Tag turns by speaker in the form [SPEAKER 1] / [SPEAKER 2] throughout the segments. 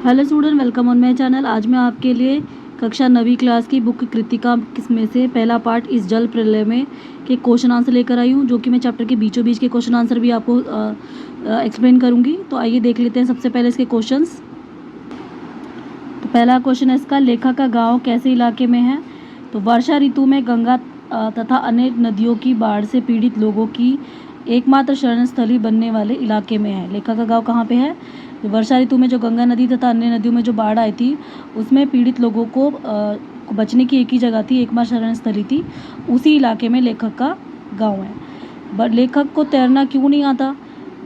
[SPEAKER 1] Hello student, welcome on my channel. आज मैं आपके लिए कक्षा 9वीं क्लास की बुक कृतिका में से पहला पार्ट इस जल प्रलय में के क्वेश्चन आंसर लेकर आई हूँ, जो कि मैं चैप्टर के बीचों बीच के क्वेश्चन आंसर भी आपको एक्सप्लेन करूँगी। तो आइए देख लेते हैं सबसे पहले इसके क्वेश्चंस। तो पहला क्वेश्चन है इसका, लेखक का गाँव कैसे इलाके में है? तो वर्षा ऋतु में गंगा तथा अन्य नदियों की बाढ़ से पीड़ित लोगों की एकमात्र शरण स्थली बनने वाले इलाके में है। लेखक का गांव कहाँ पे है? वर्षा ऋतु में जो गंगा नदी तथा अन्य नदियों में जो बाढ़ आई थी, उसमें पीड़ित लोगों को बचने की एक ही जगह थी, एकमात्र शरण स्थली थी, उसी इलाके में लेखक का गाँव है। बट लेखक को तैरना क्यों नहीं आता?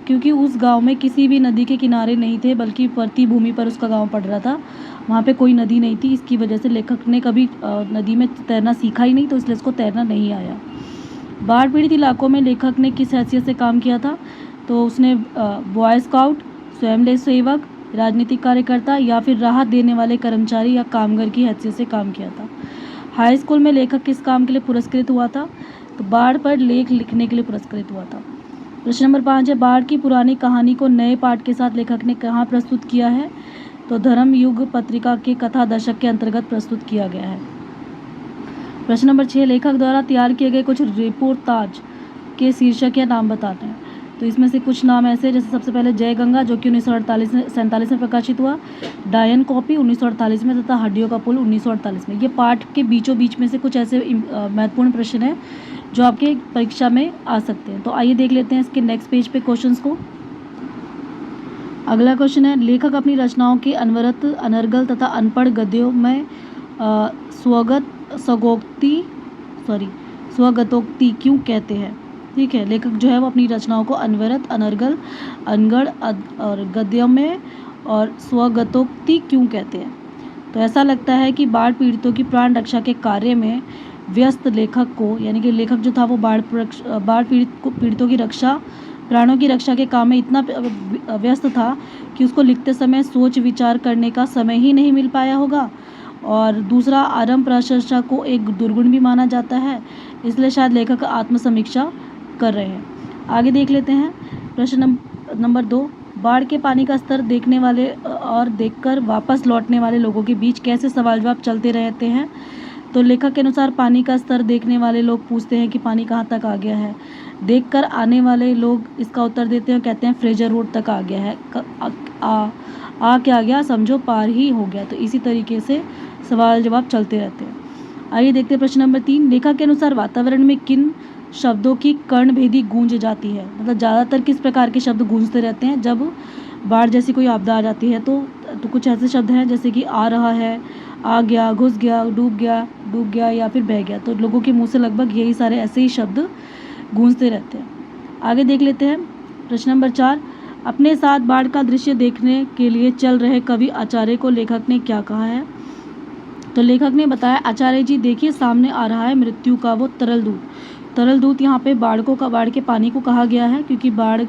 [SPEAKER 1] क्योंकि उस गांव में किसी भी नदी के किनारे नहीं थे, बल्कि परती भूमि पर उसका गांव पड़ रहा था। वहाँ पे कोई नदी नहीं थी, इसकी वजह से लेखक ने कभी नदी में तैरना सीखा ही नहीं, तो इसलिए उसको तैरना नहीं आया। बाढ़ पीड़ित इलाकों में लेखक ने किस हैसियत से काम किया था? तो उसने बॉय स्काउट, स्वयं सेवक, राजनीतिक कार्यकर्ता या फिर राहत देने वाले कर्मचारी या कामगार की हैसियत से काम किया था। हाई स्कूल में लेखक किस काम के लिए पुरस्कृत हुआ था? तो बाढ़ पर लेख लिखने के लिए पुरस्कृत हुआ था। प्रश्न नंबर 5 है, बाढ़ की पुरानी कहानी को नए पाठ के साथ लेखक ने कहाँ प्रस्तुत किया है? तो धर्म युग पत्रिका के कथा दशक के अंतर्गत प्रस्तुत किया गया है। प्रश्न नंबर 6, लेखक द्वारा तैयार किए गए कुछ रिपोर्टाज के शीर्षक या नाम बताते हैं। तो इसमें से कुछ नाम ऐसे, जैसे सबसे पहले जय गंगा, जो कि 1947 में प्रकाशित हुआ, डायन कॉपी 1948 में, तथा हड्डियों का पुल 1948 में। ये पाठ के बीचों बीच में से कुछ ऐसे महत्वपूर्ण प्रश्न हैं जो आपके परीक्षा में आ सकते हैं। तो आइए देख लेते हैं इसके नेक्स्ट पेज पे क्वेश्चंस को। अगला क्वेश्चन है, लेखक अपनी रचनाओं के अनवरत, अनर्गल तथा अनपढ़ गद्यों में स्वगतोक्ति क्यों कहते हैं? ठीक है, लेखक जो है वो अपनी रचनाओं को अनवरत, अनर्गल, अनगढ़ और गद्यों में और स्वगतोक्ति क्यों कहते हैं? तो ऐसा लगता है कि बाढ़ पीड़ितों की प्राण रक्षा के कार्य में व्यस्त लेखक को, यानी कि लेखक जो था वो बाढ़ पीड़ितों की रक्षा, प्राणों की रक्षा के काम में इतना व्यस्त था कि उसको लिखते समय सोच विचार करने का समय ही नहीं मिल पाया होगा। और दूसरा, आरंभ प्रशंसा को एक दुर्गुण भी माना जाता है, इसलिए शायद लेखक आत्मसमीक्षा कर रहे हैं। आगे देख लेते हैं प्रश्न नंबर 2, बाढ़ के पानी का स्तर देखने वाले और देखकर वापस लौटने वाले लोगों के बीच कैसे सवाल जवाब चलते रहते हैं? तो लेखक के अनुसार पानी का स्तर देखने वाले लोग पूछते हैं कि पानी कहाँ तक आ गया है। देखकर आने वाले लोग इसका उत्तर देते हैं, कहते हैं फ्रेजर रोड तक आ गया है। आ क्या गया, समझो पार ही हो गया। तो इसी तरीके से सवाल जवाब चलते रहते हैं। आइए देखते हैं प्रश्न नंबर 3, लेखक के अनुसार वातावरण में किन शब्दों की कर्णभेदी गूंज जाती है? मतलब ज़्यादातर किस प्रकार के शब्द गूंजते रहते हैं जब बाढ़ जैसी कोई आपदा आ जाती है? तो कुछ ऐसे शब्द हैं जैसे कि आ रहा है, आ गया, घुस गया, डूब गया या फिर बह गया। तो लोगों के मुंह से लगभग यही सारे ऐसे ही शब्द गूंजते रहते हैं। आगे देख लेते हैं प्रश्न नंबर 4, अपने साथ बाढ़ का दृश्य देखने के लिए चल रहे कवि आचार्य को लेखक ने क्या कहा है? तो लेखक ने बताया, आचार्य जी देखिए, सामने आ रहा है मृत्यु का वो तरल दूत। तरल दूत यहाँ पे बाढ़ के पानी को कहा गया है, क्योंकि बाढ़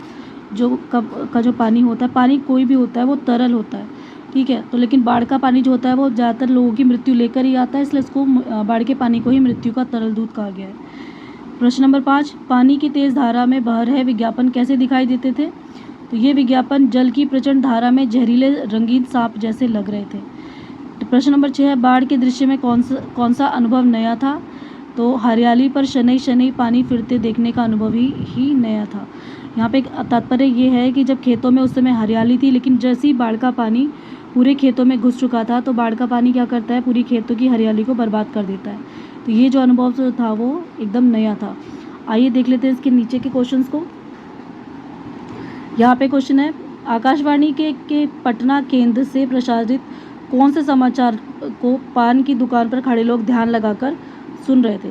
[SPEAKER 1] का जो पानी होता है, पानी कोई भी होता है वो तरल होता है, ठीक है। तो लेकिन बाढ़ का पानी जो होता है वो ज़्यादातर लोगों की मृत्यु लेकर ही आता है, इसलिए इसको बाढ़ के पानी को ही मृत्यु का तरल दूत कहा गया है। प्रश्न नंबर 5, पानी की तेज़ धारा में बह रहे विज्ञापन कैसे दिखाई देते थे? तो ये विज्ञापन जल की प्रचंड धारा में जहरीले रंगीन सांप जैसे लग रहे थे। प्रश्न नंबर 6 है, बाढ़ के दृश्य में कौन सा अनुभव नया था? तो हरियाली पर शनैः शनैः पानी फिरते देखने का अनुभव ही नया था। यहाँ पे एक तात्पर्य ये है कि जब खेतों में उस समय हरियाली थी, लेकिन जैसे ही बाढ़ का पानी पूरे खेतों में घुस चुका था, तो बाढ़ का पानी क्या करता है, पूरी खेतों की हरियाली को बर्बाद कर देता है। तो ये जो अनुभव जो था वो एकदम नया था। आइए देख लेते हैं इसके नीचे के क्वेश्चंस को। यहाँ पे क्वेश्चन है, आकाशवाणी के पटना केंद्र से प्रसारित कौन से समाचार को पान की दुकान पर खड़े लोग ध्यान लगाकर सुन रहे थे?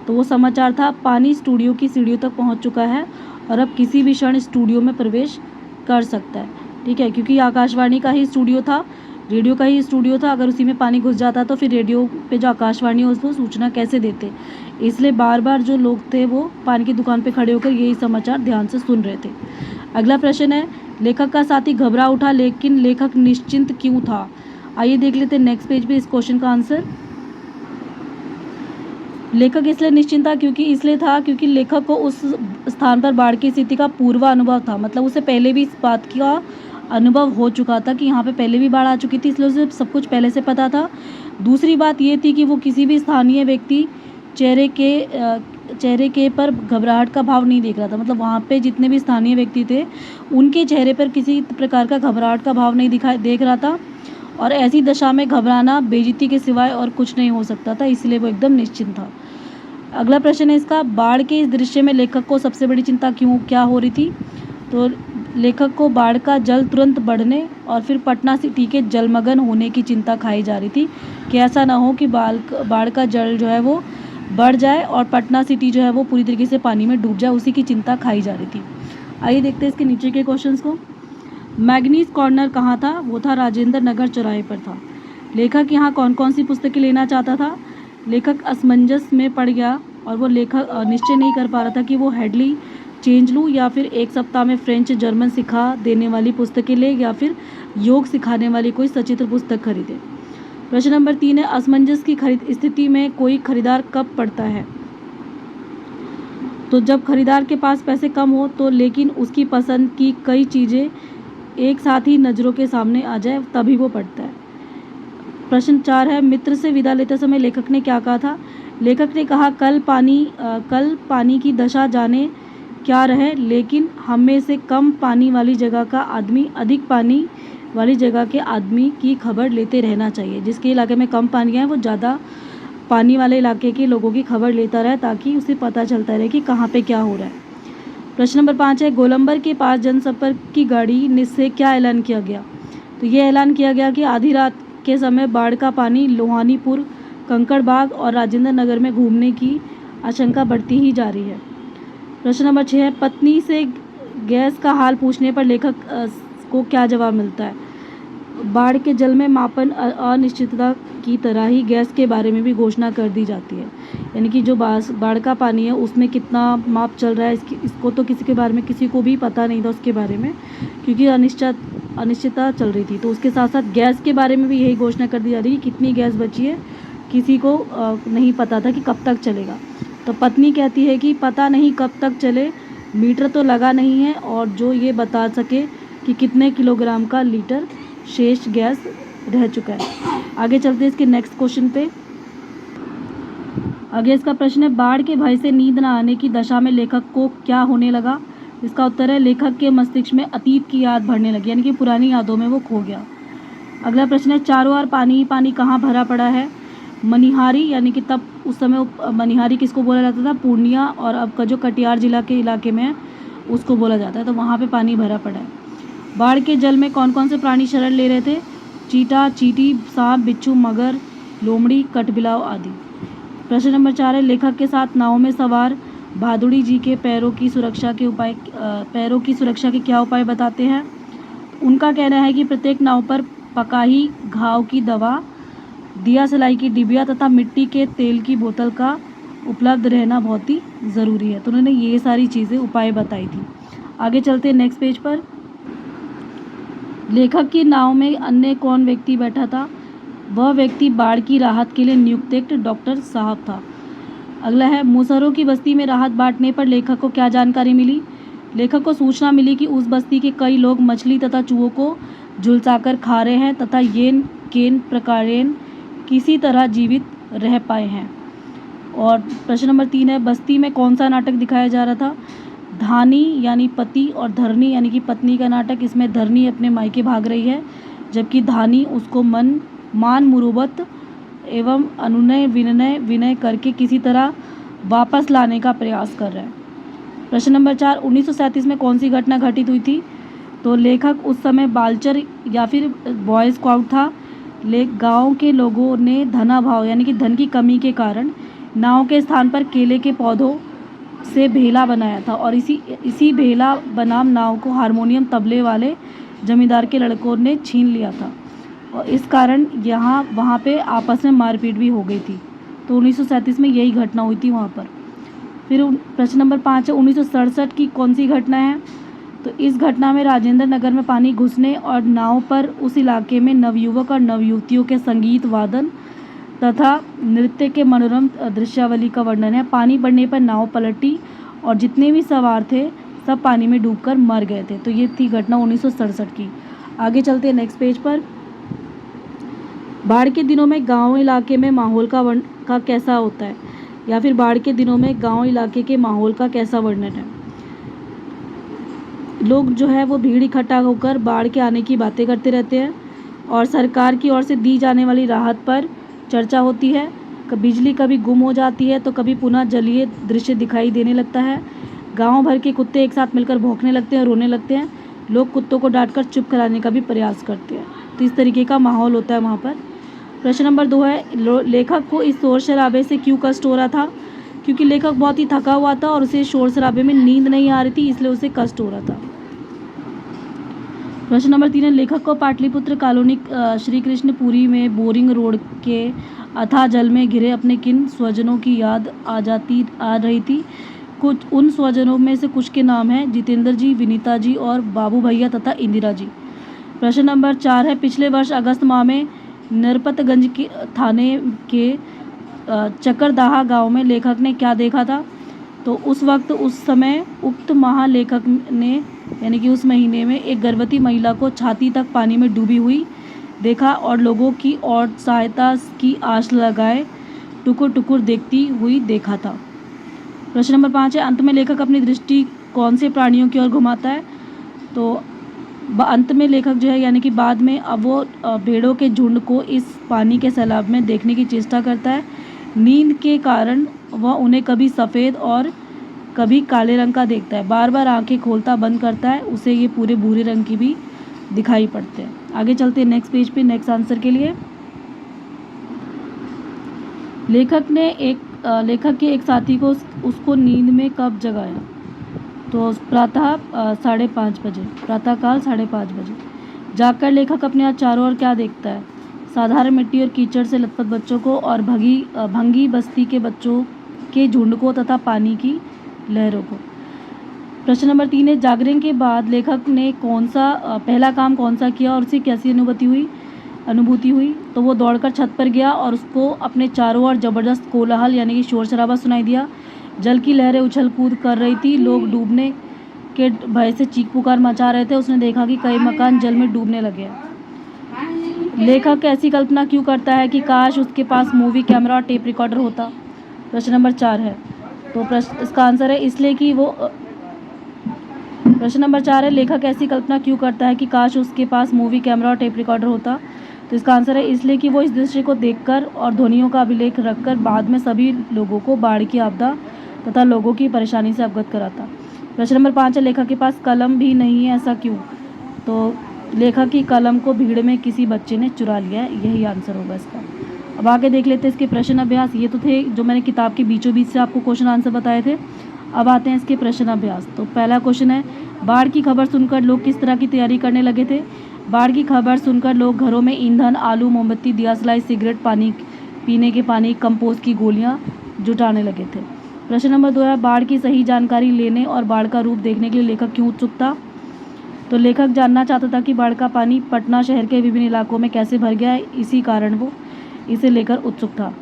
[SPEAKER 1] तो वो समाचार था, पानी स्टूडियो की सीढ़ियों तक पहुंच चुका है और अब किसी भी क्षण स्टूडियो में प्रवेश कर सकता है, ठीक है। क्योंकि आकाशवाणी का ही स्टूडियो था, रेडियो का ही स्टूडियो था, अगर उसी में पानी घुस जाता तो फिर रेडियो पे जो आकाशवाणी है उसको सूचना कैसे देते? इसलिए बार बार जो लोग थे वो पान की दुकान पे खड़े होकर यही समाचार ध्यान से सुन रहे थे। अगला प्रश्न है, लेखक का साथी घबरा उठा लेकिन लेखक निश्चिंत क्यों था? आइए देख लेते हैं नेक्स्ट पेज पे इस क्वेश्चन का आंसर। लेखक इसलिए निश्चिंत था क्योंकि लेखक को उस स्थान पर बाढ़ की स्थिति का पूर्वानुभव था, मतलब उसे पहले भी इस बात का अनुभव हो चुका था कि यहाँ पे पहले भी बाढ़ आ चुकी थी, इसलिए उसे सब कुछ पहले से पता था। दूसरी बात ये थी कि वो किसी भी स्थानीय व्यक्ति चेहरे के पर घबराहट का भाव नहीं देख रहा था। मतलब वहाँ पे जितने भी स्थानीय व्यक्ति थे उनके चेहरे पर किसी प्रकार का घबराहट का भाव नहीं देख रहा था, और ऐसी दशा में घबराना बेइज्जती के सिवाय और कुछ नहीं हो सकता था, इसलिए वो एकदम निश्चिंत था। अगला प्रश्न है इसका, बाढ़ के इस दृश्य में लेखक को सबसे बड़ी चिंता क्या हो रही थी? तो लेखक को बाढ़ का जल तुरंत बढ़ने और फिर पटना सिटी के जलमग्न होने की चिंता खाई जा रही थी कि ऐसा ना हो कि बाढ़ का जल जो है वो बढ़ जाए और पटना सिटी जो है वो पूरी तरीके से पानी में डूब जाए, उसी की चिंता खाई जा रही थी। आइए देखते हैं इसके नीचे के क्वेश्चंस को। मैग्नीज कॉर्नर कहाँ था? वो था राजेंद्र नगर चौराहे पर था। लेखक यहाँ कौन कौन सी पुस्तकें लेना चाहता था? लेखक असमंजस में पड़ गया और वो लेखक निश्चय नहीं कर पा रहा था कि वो हेडली चेंज लूँ या फिर एक सप्ताह में फ्रेंच जर्मन सिखा देने वाली पुस्तकें ले या फिर योग सिखाने वाली कोई सचित्र पुस्तक खरीदे। प्रश्न नंबर 3 है, असमंजस की स्थिति में कोई खरीदार कब पड़ता है? तो जब खरीदार के पास पैसे कम हो तो लेकिन उसकी पसंद की कई चीज़ें एक साथ ही नज़रों के सामने आ जाए तभी वो पढ़ता है। प्रश्न 4 है, मित्र से विदा लेते समय लेखक ने क्या कहा था? लेखक ने कहा कल पानी की दशा जाने क्या रहे, लेकिन हम में से कम पानी वाली जगह का आदमी अधिक पानी वाली जगह के आदमी की खबर लेते रहना चाहिए। जिसके इलाके में कम पानी है वो ज़्यादा पानी वाले इलाके के लोगों की खबर लेता रहे ताकि उसे पता चलता रहे कि कहाँ पे क्या हो रहा है। प्रश्न नंबर 5 है, गोलंबर के पास जनसंपर्क की गाड़ी से क्या ऐलान किया गया? तो ये ऐलान किया गया कि आधी रात के समय बाढ़ का पानी लोहानीपुर, कंकड़बाग और राजेंद्र नगर में घूमने की आशंका बढ़ती ही जा रही है। प्रश्न नंबर 6 है, पत्नी से गैस का हाल पूछने पर लेखक को क्या जवाब मिलता है? बाढ़ के जल में मापन अनिश्चितता की तरह ही गैस के बारे में भी घोषणा कर दी जाती है, यानी कि जो बाढ़ का पानी है उसमें कितना माप चल रहा है इसको तो किसी के बारे में किसी को भी पता नहीं था उसके बारे में, क्योंकि अनिश्चितता चल रही थी। तो उसके साथ साथ गैस के बारे में भी यही घोषणा कर दी जा रही है कि कितनी गैस बची है, किसी को नहीं पता था कि कब तक चलेगा। तो पत्नी कहती है कि पता नहीं कब तक चले, मीटर तो लगा नहीं है और जो ये बता सके कि कितने किलोग्राम का लीटर शेष गैस रह चुका है। आगे चलते हैं इसके नेक्स्ट क्वेश्चन पे। आगे इसका प्रश्न है, बाढ़ के भय से नींद न आने की दशा में लेखक को क्या होने लगा? इसका उत्तर है, लेखक के मस्तिष्क में अतीत की याद भरने लगी, यानी कि पुरानी यादों में वो खो गया। अगला प्रश्न है, चारों ओर पानी ही पानी कहाँ भरा पड़ा है? मनिहारी, यानी कि तब उस समय मनिहारी किसको बोला जाता था? पूर्णिया, और अब का जो कटिहार जिला के इलाके में है उसको बोला जाता है। तो वहाँ पे पानी भरा पड़ा है। बाढ़ के जल में कौन कौन से प्राणी शरण ले रहे थे? चीता, चींटी, सांप, बिच्छू, मगर, लोमड़ी, कठबिलाव आदि। प्रश्न नंबर 4 है, लेखक के साथ नाव में सवार भादुड़ी जी के पैरों की सुरक्षा के क्या उपाय बताते हैं? उनका कहना है कि प्रत्येक नाव पर पकाही घाव की दवा, दिया सलाई की डिबिया तथा मिट्टी के तेल की बोतल का उपलब्ध रहना बहुत ही ज़रूरी है। तो उन्होंने ये सारी चीज़ें उपाय बताई थी। आगे चलते हैं नेक्स्ट पेज पर। लेखक की नाव में अन्य कौन व्यक्ति बैठा था? वह व्यक्ति बाढ़ की राहत के लिए नियुक्त एक डॉक्टर साहब था। अगला है, मूसरों की बस्ती में राहत बांटने पर लेखक को क्या जानकारी मिली? लेखक को सूचना मिली कि उस बस्ती के कई लोग मछली तथा चूहों को झुलसाकर खा रहे हैं तथा येन केन प्रकारेण किसी तरह जीवित रह पाए हैं। और प्रश्न नंबर 3 है, बस्ती में कौन सा नाटक दिखाया जा रहा था? धानी यानी पति और धरनी यानी कि पत्नी का नाटक। इसमें धरनी अपने मायके भाग रही है जबकि धानी उसको मान मुरुवत एवं अनुनय विनय करके किसी तरह वापस लाने का प्रयास कर रहा है। प्रश्न नंबर 4, 1937 में कौन सी घटना घटित हुई थी? तो लेखक उस समय बालचर या फिर बॉय स्काउट था। गांव के लोगों ने धनाभाव यानी कि धन की कमी के कारण नाव के स्थान पर केले के पौधों से भेला बनाया था और इसी भेला बनाम नाव को हारमोनियम तबले वाले जमींदार के लड़कों ने छीन लिया था और इस कारण वहाँ पे आपस में मारपीट भी हो गई थी। तो 1937 में यही घटना हुई थी वहाँ पर। फिर प्रश्न नंबर 5 है, 1967 की कौन सी घटना है? तो इस घटना में राजेंद्र नगर में पानी घुसने और नाव पर उस इलाके में नवयुवक और नवयुवतियों के संगीत वादन तथा नृत्य के मनोरम दृश्यावली का वर्णन है। पानी बढ़ने पर नाव पलटी और जितने भी सवार थे सब पानी में डूबकर मर गए थे। तो ये थी घटना 1967 की। आगे चलते हैं नेक्स्ट पेज पर। बाढ़ के दिनों में गांव इलाके में माहौल का कैसा होता है, या फिर बाढ़ के दिनों में गांव इलाके के माहौल का कैसा वर्णन है। लोग जो है वो भीड़ इकट्ठा होकर बाढ़ के आने की बातें करते रहते हैं और सरकार की ओर से दी जाने वाली राहत पर चर्चा होती है। बिजली कभी गुम हो जाती है तो कभी पुनः जलीय दृश्य दिखाई देने लगता है। गांव भर के कुत्ते एक साथ मिलकर भौंकने लगते हैं और रोने लगते हैं। लोग कुत्तों को डांटकर चुप कराने का भी प्रयास करते हैं। तो इस तरीके का माहौल होता है वहाँ पर। प्रश्न नंबर 2 है, लेखक को इस शोर शराबे से क्यों कष्ट हो रहा था। क्योंकि लेखक बहुत ही थका हुआ था और उसे शोर शराबे में नींद नहीं आ रही थी, इसलिए उसे कष्ट हो रहा था। प्रश्न नंबर 3 है, लेखक को पाटलिपुत्र कॉलोनी श्री कृष्णपुरी में बोरिंग रोड के अथाह जल में घिरे अपने किन स्वजनों की याद आ रही थी। कुछ उन स्वजनों में से कुछ के नाम हैं जितेंद्र जी, विनीता जी और बाबू भैया तथा इंदिरा जी। प्रश्न नंबर 4 है, पिछले वर्ष अगस्त माह में नरपतगंज के थाने के चकरदाहा गांव में लेखक ने क्या देखा था। तो उस समय उक्त महालेखक ने यानी कि उस महीने में एक गर्भवती महिला को छाती तक पानी में डूबी हुई देखा और लोगों की और सहायता की आश लगाए टुकुर टुकुर देखती हुई देखा था। प्रश्न नंबर 5 है, अंत में लेखक अपनी दृष्टि कौन से प्राणियों की ओर घुमाता है। तो अंत में लेखक जो है यानी कि बाद में अब वो भेड़ों के झुंड को इस पानी के सैलाब में देखने की चेष्टा करता है। नींद के कारण वह उन्हें कभी सफ़ेद और कभी काले रंग का देखता है। बार बार आंखें खोलता बंद करता है, उसे ये पूरे भूरे रंग की भी दिखाई पड़ते हैं। आगे चलते हैं नेक्स्ट पेज पे नेक्स्ट आंसर के लिए। लेखक के एक साथी को उसको नींद में कब जगाया। तो प्रातः 5:30 बजे, प्रातःकाल 5:30 बजे। जागकर लेखक अपने चारों ओर क्या देखता है। साधारण मिट्टी और कीचड़ से लथपथ बच्चों को और भंगी बस्ती के बच्चों के झुंड को तथा पानी की लहरों को। प्रश्न नंबर 3 है, जागरण के बाद लेखक ने पहला काम कौन सा किया और उसे कैसी अनुभूति हुई। तो वो दौड़कर छत पर गया और उसको अपने चारों ओर जबरदस्त कोलाहल यानी कि शोर शराबा सुनाई दिया। जल की लहरें उछल कूद कर रही थी, लोग डूबने के भय से चीख पुकार मचा रहे थे। उसने देखा कि कई मकान जल में डूबने लगे। लेखक ऐसी कल्पना क्यों करता है कि काश उसके पास मूवी कैमरा और टेप रिकॉर्डर होता। प्रश्न नंबर 4 है, तो इसका आंसर है इसलिए कि वो प्रश्न नंबर 4 है, लेखक ऐसी कल्पना क्यों करता है कि काश उसके पास मूवी कैमरा और टेप रिकॉर्डर होता। तो इसका आंसर है इसलिए कि वो इस दृश्य को देखकर और ध्वनियों का अभिलेख रखकर बाद में सभी लोगों को बाढ़ की आपदा तथा लोगों की परेशानी से अवगत कराता। प्रश्न नंबर 5 है, लेखक के पास कलम भी नहीं है, ऐसा क्यों। तो लेखक की कलम को भीड़ में किसी बच्चे ने चुरा लिया है, यही आंसर होगा इसका। अब आगे देख लेते हैं इसके प्रश्न अभ्यास। ये तो थे जो मैंने किताब के बीचों बीच से आपको क्वेश्चन आंसर बताए थे। अब आते हैं इसके प्रश्न अभ्यास। तो पहला क्वेश्चन है, बाढ़ की खबर सुनकर लोग किस तरह की तैयारी करने लगे थे। बाढ़ की खबर सुनकर लोग घरों में ईंधन, आलू, मोमबत्ती, दिया सलाई, सिगरेट, पानी पीने के पानी, कंपोस्ट की गोलियां जुटाने लगे थे। प्रश्न नंबर 2 है, बाढ़ की सही जानकारी लेने और बाढ़ का रूप देखने के लिए लेखक क्यों उत्सुक था। तो लेखक जानना चाहता था कि बाढ़ का पानी पटना शहर के विभिन्न इलाकों में कैसे भर गया है, इसी कारण वो इसे लेकर उत्सुक था।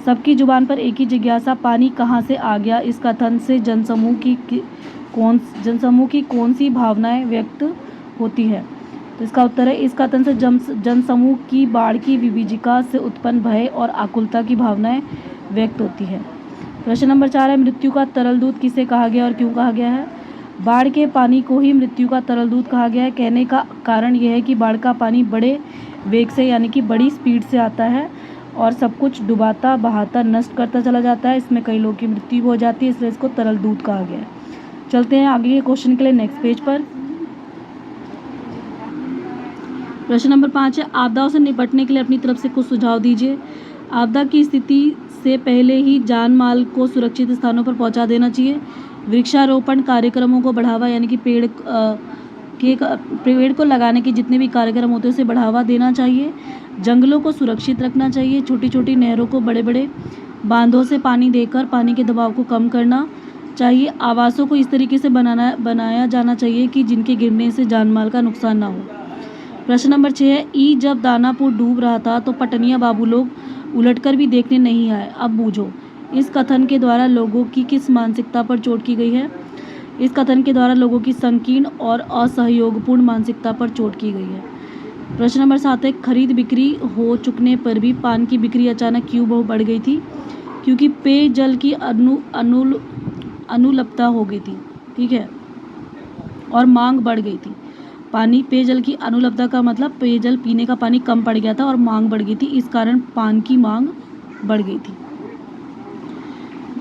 [SPEAKER 1] सबकी जुबान पर एक ही जिज्ञासा, पानी कहाँ से आ गया। इस कथन से जनसमूह की कौन सी भावनाएं व्यक्त होती है। तो इसका उत्तर है, इस कथन से जनसमूह की बाढ़ की विभीषिका से उत्पन्न भय और आकुलता की भावनाएं व्यक्त होती है। प्रश्न नंबर 4 है, मृत्यु का तरल दूत किसे कहा गया और क्यों कहा गया है। बाढ़ के पानी को ही मृत्यु का तरल दूत कहा गया है। कहने का कारण यह है कि बाढ़ का पानी बड़े वेग से यानी कि बड़ी स्पीड से आता है और सब कुछ डुबाता, बहाता, नष्ट करता चला जाता है। इसमें कई लोगों की मृत्यु हो जाती है, इसलिए इसको तरल दूत कहा गया है। चलते हैं आगे के क्वेश्चन के लिए नेक्स्ट पेज पर। प्रश्न नंबर 5 है, आपदाओं से निपटने के लिए अपनी तरफ से कुछ सुझाव दीजिए। आपदा की स्थिति से पहले ही जान माल को सुरक्षित स्थानों पर पहुंचा देना चाहिए। वृक्षारोपण कार्यक्रमों को बढ़ावा यानी कि पेड़ को लगाने के जितने भी कार्यक्रम होते हैं उसे बढ़ावा देना चाहिए। जंगलों को सुरक्षित रखना चाहिए। छोटी छोटी नहरों को बड़े बड़े बांधों से पानी देकर पानी के दबाव को कम करना चाहिए। आवासों को इस तरीके से बनाया जाना चाहिए कि जिनके गिरने से जानमाल का नुकसान ना हो। प्रश्न नंबर 6 है, जब दानापुर डूब रहा था तो पटनिया बाबू लोग उलटकर भी देखने नहीं आए, अब बूझो। इस कथन के द्वारा लोगों की किस मानसिकता पर चोट की गई है। इस कथन के द्वारा लोगों की संकीर्ण और असहयोगपूर्ण मानसिकता पर चोट की गई है। प्रश्न नंबर 7 है, खरीद बिक्री हो चुकने पर भी पान की बिक्री अचानक क्यों बढ़ गई थी? क्योंकि पेयजल की अनुलपता हो गई थी, ठीक है, और मांग बढ़ गई थी। पेयजल की अनुलपता का मतलब पेयजल पीने का पानी कम पड़ गया था और मांग बढ़ गई थी, इस कारण पान की मांग बढ़ गई थी।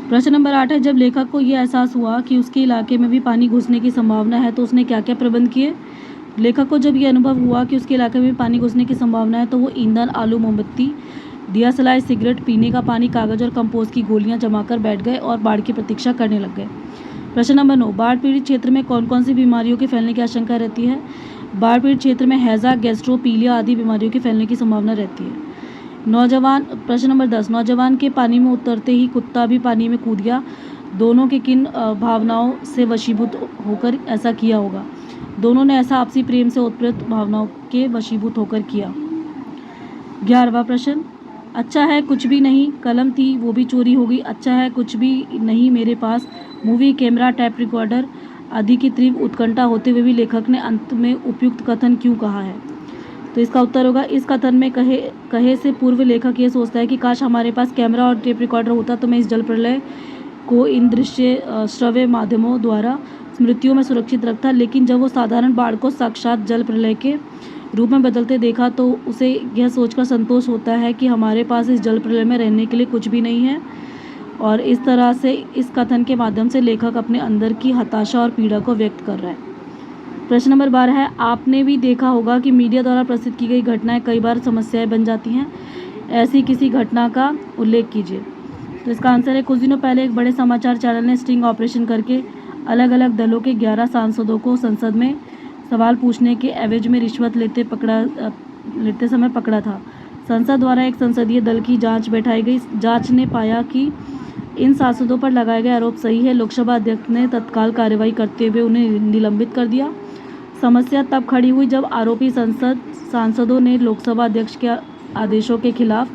[SPEAKER 1] प्रश्न नंबर 8 है, जब लेखक को यह एहसास हुआ कि उसके इलाके में भी पानी घुसने की संभावना है तो उसने क्या क्या प्रबंध किए? लेखक को जब यह अनुभव हुआ कि उसके इलाके में पानी घुसने की संभावना है तो वो ईंधन, आलू, मोमबत्ती, दिया सलाई, सिगरेट, पीने का पानी, कागज और कंपोस्ट की गोलियां जमा कर बैठ गए और बाढ़ की प्रतीक्षा करने लग गए। प्रश्न नंबर 9, बाढ़ पीड़ित क्षेत्र में कौन कौन सी बीमारियों के फैलने की आशंका रहती है? बाढ़ पीड़ित क्षेत्र में हैजा, गैस्ट्रो, पीलिया आदि बीमारियों के फैलने की संभावना रहती है। प्रश्न नंबर 10, नौजवान के पानी में उतरते ही कुत्ता भी पानी में कूद गया, दोनों के किन भावनाओं से वशीभूत होकर ऐसा किया होगा? दोनों ने ऐसा आपसी प्रेम से उत्प्रेरित भावनाओं के वशीभूत होकर किया। 11वां प्रश्न, अच्छा है कुछ भी नहीं, कलम थी वो भी चोरी हो गई, अच्छा है कुछ भी नहीं मेरे पास, मूवी, कैमरा, टेप रिकॉर्डर आदि की तीव्र उत्कंठा होते हुए भी लेखक ने अंत में उपयुक्त कथन क्यों कहा है? तो इसका उत्तर होगा, इस कथन में कहे से पूर्व लेखक ये सोचता है कि काश हमारे पास कैमरा और टेप रिकॉर्डर होता तो मैं इस जल प्रलय को इन दृश्य श्रव्य माध्यमों द्वारा स्मृतियों में सुरक्षित रखता, लेकिन जब वो साधारण बाढ़ को साक्षात जल प्रलय के रूप में बदलते देखा तो उसे यह सोचकर संतोष होता है कि हमारे पास इस जल प्रलय में रहने के लिए कुछ भी नहीं है। और इस तरह से इस कथन के माध्यम से लेखक अपने अंदर की हताशा और पीड़ा को व्यक्त कर रहा है। प्रश्न नंबर 12 है, आपने भी देखा होगा कि मीडिया द्वारा प्रसिद्ध की गई घटनाएं कई बार समस्याएं बन जाती हैं, ऐसी किसी घटना का उल्लेख कीजिए। तो इसका आंसर है, कुछ दिनों पहले एक बड़े समाचार चैनल ने स्टिंग ऑपरेशन करके अलग अलग दलों के 11 सांसदों को संसद में सवाल पूछने के एवज में रिश्वत लेते समय पकड़ा था। संसद द्वारा एक संसदीय दल की जांच बैठाई गई। जांच ने पाया कि इन सांसदों पर लगाए गए आरोप सही है। लोकसभा अध्यक्ष ने तत्काल कार्रवाई करते हुए उन्हें निलंबित कर दिया। समस्या तब खड़ी हुई जब आरोपी सांसदों ने लोकसभा अध्यक्ष के आदेशों के खिलाफ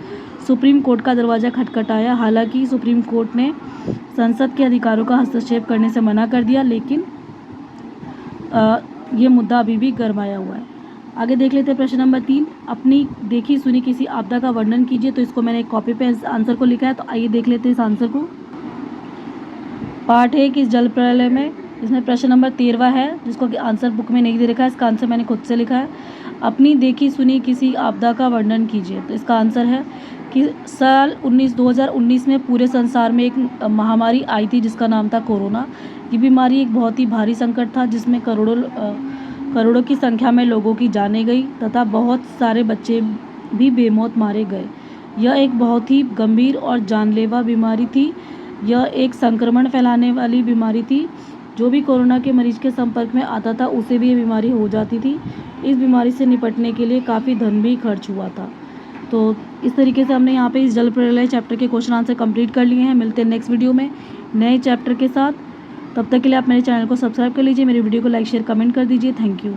[SPEAKER 1] सुप्रीम कोर्ट का दरवाजा खटखटाया। हालांकि सुप्रीम कोर्ट ने संसद के अधिकारों का हस्तक्षेप करने से मना कर दिया, लेकिन ये मुद्दा अभी भी गरमाया हुआ है। आगे देख लेते हैं प्रश्न नंबर 3, अपनी देखी सुनी किसी आपदा का वर्णन कीजिए। तो इसको मैंने कॉपी पे आंसर को लिखा है, तो आइए देख लेते हैं इस आंसर को। पार्ट 1 इस जल प्रलय में, इसमें प्रश्न नंबर 13 है जिसको आंसर बुक में नहीं दे रखा है, इसका आंसर मैंने खुद से लिखा है। अपनी देखी सुनी किसी आपदा का वर्णन कीजिए। तो इसका आंसर है कि साल 2019 में पूरे संसार में एक महामारी आई थी जिसका नाम था कोरोना। ये बीमारी एक बहुत ही भारी संकट था जिसमें करोड़ों की संख्या में लोगों की जानें गई तथा बहुत सारे बच्चे भी बेमौत मारे गए। यह एक बहुत ही गंभीर और जानलेवा बीमारी थी। यह एक संक्रमण फैलाने वाली बीमारी थी। जो भी कोरोना के मरीज के संपर्क में आता था उसे भी ये बीमारी हो जाती थी। इस बीमारी से निपटने के लिए काफ़ी धन भी खर्च हुआ था। तो इस तरीके से हमने यहाँ पे इस जल प्रलय चैप्टर के क्वेश्चन आंसर कंप्लीट कर लिए हैं। मिलते हैं नेक्स्ट वीडियो में नए चैप्टर के साथ। तब तक के लिए आप मेरे चैनल को सब्सक्राइब कर लीजिए, मेरी वीडियो को लाइक शेयर कमेंट कर दीजिए। Thank you.